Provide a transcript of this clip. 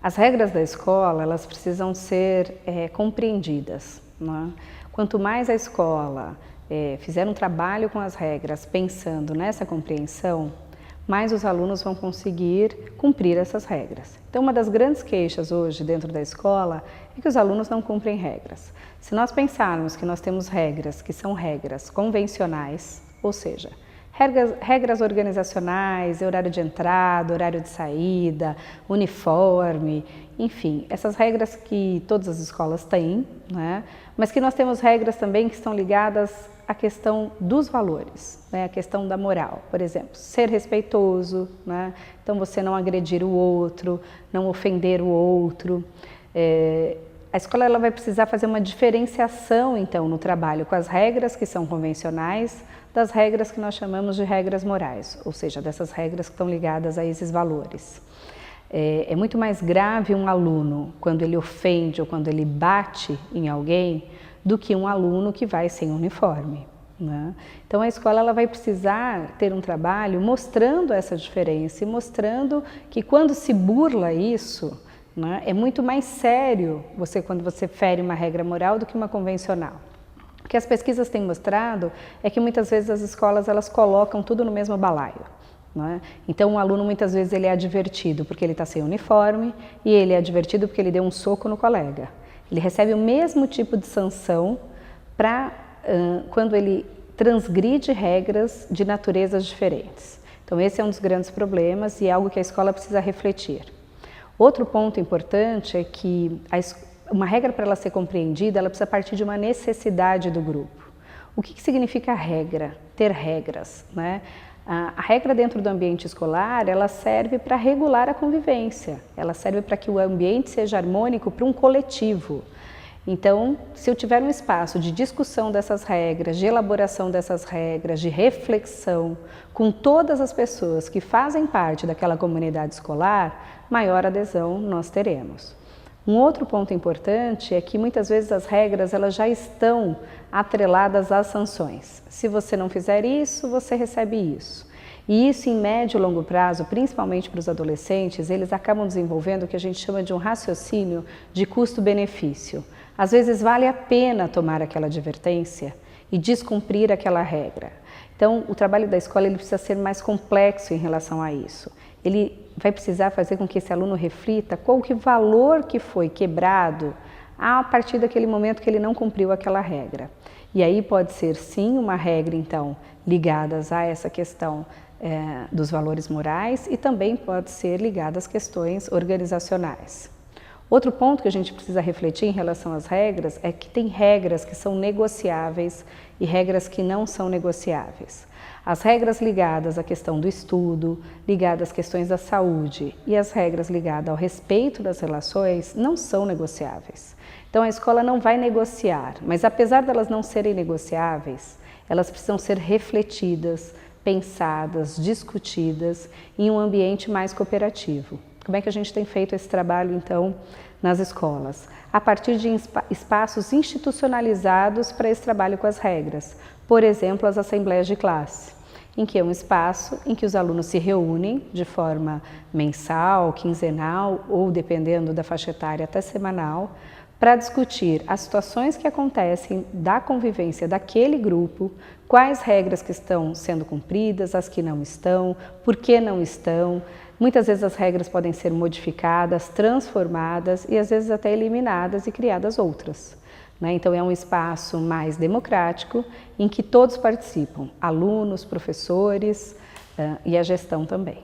As regras da escola, elas precisam ser compreendidas, né? Quanto mais a escola fizer um trabalho com as regras pensando nessa compreensão, mais os alunos vão conseguir cumprir essas regras. Então, uma das grandes queixas hoje dentro da escola é que os alunos não cumprem regras. Se nós pensarmos que nós temos regras que são regras convencionais, ou seja, regras organizacionais, horário de entrada, horário de saída, uniforme, enfim, essas regras que todas as escolas têm, né? Mas que nós temos regras também que estão ligadas à questão dos valores, né? A questão da moral, por exemplo, ser respeitoso, né? Então você não agredir o outro, não ofender o outro. A escola ela vai precisar fazer uma diferenciação, então, no trabalho com as regras que são convencionais, das regras que nós chamamos de regras morais, ou seja, dessas regras que estão ligadas a esses valores. É muito mais grave um aluno quando ele ofende ou quando ele bate em alguém do que um aluno que vai sem uniforme, né? Então a escola ela vai precisar ter um trabalho mostrando essa diferença e mostrando que quando se burla isso, né, é muito mais sério quando você fere uma regra moral do que uma convencional. O que as pesquisas têm mostrado é que muitas vezes as escolas elas colocam tudo no mesmo balaio, né? Então o aluno muitas vezes ele é advertido porque ele está sem uniforme e ele é advertido porque ele deu um soco no colega. Ele recebe o mesmo tipo de sanção quando ele transgride regras de naturezas diferentes. Então esse é um dos grandes problemas e é algo que a escola precisa refletir. Outro ponto importante é que uma regra para ela ser compreendida, ela precisa partir de uma necessidade do grupo. O que significa regra? Ter regras, né? A regra dentro do ambiente escolar, ela serve para regular a convivência, ela serve para que o ambiente seja harmônico para um coletivo. Então, se eu tiver um espaço de discussão dessas regras, de elaboração dessas regras, de reflexão com todas as pessoas que fazem parte daquela comunidade escolar, maior adesão nós teremos. Um outro ponto importante é que muitas vezes as regras elas já estão atreladas às sanções. Se você não fizer isso, você recebe isso. E isso em médio e longo prazo, principalmente para os adolescentes, eles acabam desenvolvendo o que a gente chama de um raciocínio de custo-benefício. Às vezes vale a pena tomar aquela advertência e descumprir aquela regra. Então, o trabalho da escola ele precisa ser mais complexo em relação a isso. Ele vai precisar fazer com que esse aluno reflita qual que valor que foi quebrado a partir daquele momento que ele não cumpriu aquela regra. E aí pode ser sim uma regra então ligadas a essa questão dos valores morais e também pode ser ligada às questões organizacionais. Outro ponto que a gente precisa refletir em relação às regras é que tem regras que são negociáveis e regras que não são negociáveis. As regras ligadas à questão do estudo, ligadas às questões da saúde e as regras ligadas ao respeito das relações não são negociáveis. Então a escola não vai negociar, mas apesar delas não serem negociáveis, elas precisam ser refletidas, pensadas, discutidas em um ambiente mais cooperativo. Como é que a gente tem feito esse trabalho, então, nas escolas? A partir de espaços institucionalizados para esse trabalho com as regras. Por exemplo, as assembleias de classe, em que é um espaço em que os alunos se reúnem de forma mensal, quinzenal ou, dependendo da faixa etária, até semanal, para discutir as situações que acontecem da convivência daquele grupo, quais regras que estão sendo cumpridas, as que não estão, por que não estão. Muitas vezes as regras podem ser modificadas, transformadas e às vezes até eliminadas e criadas outras, né? Então é um espaço mais democrático em que todos participam, alunos, professores e a gestão também.